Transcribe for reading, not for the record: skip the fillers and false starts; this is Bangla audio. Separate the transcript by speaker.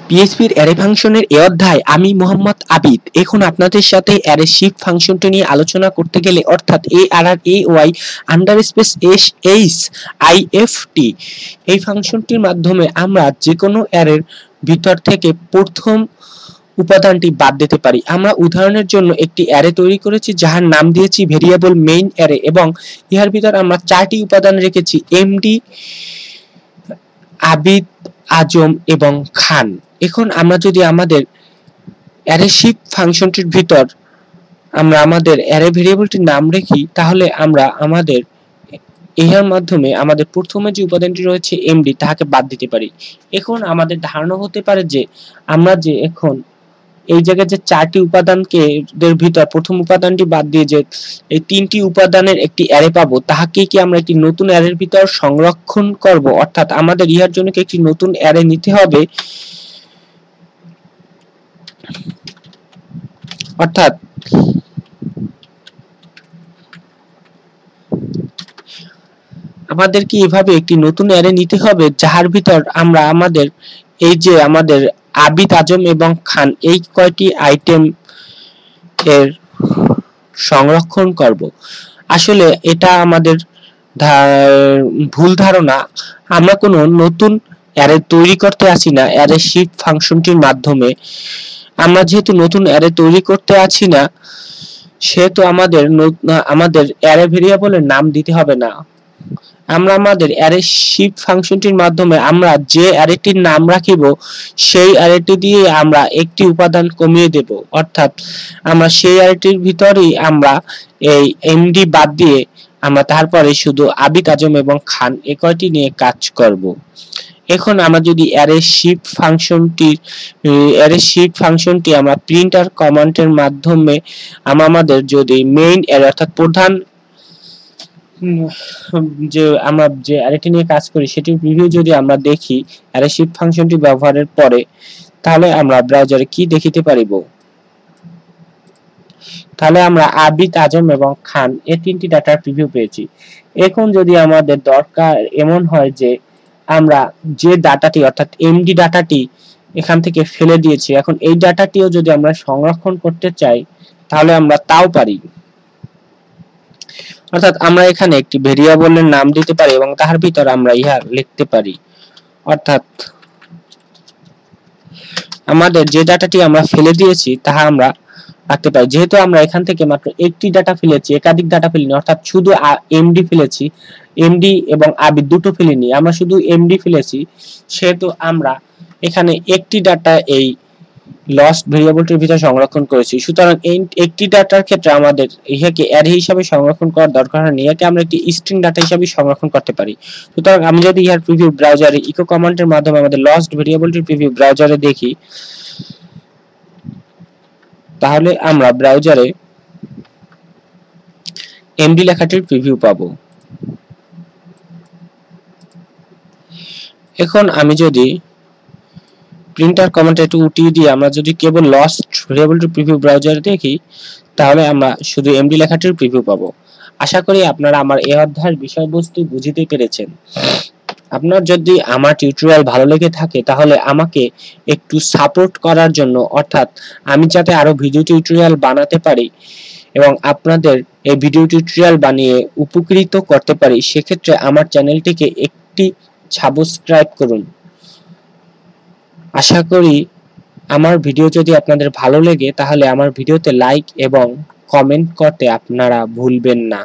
Speaker 1: পিএইচপির অ্যারে ফাংশনের এই অধ্যায় আমি মোহাম্মদ আবিদ এখন আপনাদের সাথে অ্যারে শিফট ফাংশনটি নিয়ে আলোচনা করতে গেলে অর্থাৎ ARRAY আন্ডারস্পেস SHIFT এই ফাংশনটির মাধ্যমে আমরা যে কোনো অ্যারের ভিতর থেকে প্রথম উপাদানটি বাদ দিতে পারি। আমরা উদাহরণের জন্য একটি অ্যারে তৈরি করেছি যার নাম দিয়েছি ভেরিয়েবল মেইন অ্যারে এবং ইহার ভিতর আমরা 4টি উপাদান রেখেছি এমডি, আবিদ, আজম এবং খান। এখন আমরা যদি আমাদের অ্যারে শিফট ফাংশনটির ভিতর আমরা আমাদের অ্যারে ভেরিয়েবলটির নাম রাখি তাহলে আমরা আমাদের এর মাধ্যমে আমাদের প্রথমে যে উপাদানটি রয়েছে এমডি তাহাকে বাদ দিতে পারি। এখন আমাদের ধারণা হতে পারে যে আমরা যে এখন এই জায়গায় যে 4টি উপাদানকে এর ভিতর প্রথম উপাদানটি বাদ দিয়ে যে এই 3টি উপাদানের একটি অ্যারে পাবো তাহাকে কি আমরা একটি নতুন অ্যারের ভিতর সংরক্ষণ করব, অর্থাৎ আমাদের ইহার জন্য কি একটি নতুন অ্যারে নিতে হবে। অর্থাৎ আমাদের কি এভাবে একটি নতুন অ্যারে নিতে হবে যার ভিতর আমরা আমাদের এই যে আমাদের আবিদ, আজম এবং খান এই কয়টি আইটেম এর সংরক্ষণ করব। আসলে এটা আমাদের ভুল ধারণা। আমরা কোনো নতুন অ্যারে তৈরি করতে আসি না অ্যারে শিফট ফাংশনটির মাধ্যমে। আমরা যেহেতু নতুন অ্যারে তৈরি করতে আছি না সেহেতু আমাদের অ্যারে ভেরিয়েবলের নাম দিতে হবে না। আমরা আমাদের অ্যারে শিফট ফাংশনটির মাধ্যমে আমরা যে অ্যারেটির নাম রাখিব সেই অ্যারেটি দিয়ে আমরা একটি উপাদান কমিয়ে দেব, অর্থাৎ আমরা সেই অ্যারেটির ভিতরেই আমরা এই এমডি বাদ দিয়ে আমরা তারপরে শুধু আবিদ, আজম এবং খান এই কয়টি নিয়ে কাজ করব। এখন আমরা যদি অ্যারে শিফট ফাংশনটি আমরা প্রিন্টার কমান্ডের মাধ্যমে আমাদের যদি মেইন অ্যারে অর্থাৎ প্রধান যে আমরা যে অ্যারেটি নিয়ে কাজ করি সেটির প্রিভিউ যদি আমরা দেখি অ্যারে শিফট ফাংশনটি ব্যবহারের পরে তাহলে আমরা ব্রাউজারে কি দেখিতে পারিব। তাহলে আমরা আবিদ, আজম এবং খান এই 3টি ডাটার প্রিভিউ পেয়েছি। এখন যদি আমাদের দরকার এমন হয় যে আমরা যে ডাটাটি অর্থাৎ এমডি ডাটাটি এখান থেকে ফেলে দিয়েছি, এখন এই ডাটাটিও যদি আমরা সংরক্ষণ করতে চাই তাহলে আমরা তাও পারি। অর্থাৎ আমরা এখানে একটি ভেরিয়েবলের নাম দিতে পারি এবং তার ভিতর আমরা ইহা লিখতে পারি। অর্থাৎ আমাদের যে ডাটাটি আমরা ফেলে দিয়েছি তাহা আমরা রাখতে পারি। যেহেতু আমরা এখান থেকে মাত্র একটি ডাটা ফেলেছি, একাধিক ডাটা ফেলিনি, অর্থাৎ শুধু এমডি ফেলেছি, এমডি এবং আবিদ দুটো ফেলিনি, আমরা শুধু এমডি ফেলেছি, সেহেতু আমরা এখানে একটি ডাটা এই লস্ট ভেরিয়েবলটির ভিতরে সংরক্ষণ করেছি। সুতরাং এই একটি ডাটার ক্ষেত্রে আমাদের ইহাকে অ্যারে হিসাবে সংরক্ষণ করার দরকার হয় না, ইহাকে আমরা একটি স্ট্রিং ডাটা হিসাবে সংরক্ষণ করতে পারি। সুতরাং আমি যদি ইহার প্রিভিউ ব্রাউজারে ইকো কমান্ডের মাধ্যমে আমাদের লস্ট ভেরিয়েবলটির প্রিভিউ ব্রাউজারে দেখি তাহলে আমরা ব্রাউজারে এমডি লেখাটির প্রিভিউ পাবো। এখন আমি যদি প্রিন্টার কমান্ড একটু উঠিয়ে দিয়ে আমরা যদি কেবল লস্ট ভেরিয়েবলটির প্রিভিউ ব্রাউজারে দেখি তাহলে আমরা শুধু এমডি লেখাটির প্রিভিউ পাবো। আশা করি আপনারা আমার এই অধ্যায়ের বিষয়বস্তু বুঝতে পেরেছেন। আপনার যদি আমার টিউটোরিয়াল ভালো লেগে থাকে তাহলে আমাকে একটু সাপোর্ট করার জন্য, অর্থাৎ আমি যাতে আরো ভিডিও টিউটোরিয়াল বানাতে পারি এবং আপনাদের এই ভিডিও টিউটোরিয়াল বানিয়ে উপকৃত করতে পারি, সেক্ষেত্রে আমার চ্যানেলটিকে একটি সাবস্ক্রাইব করুন। আশা করি আমার ভিডিও যদি আপনাদের ভালো লাগে তাহলে আমার ভিডিওতে লাইক এবং কমেন্ট করতে আপনারা ভুলবেন না।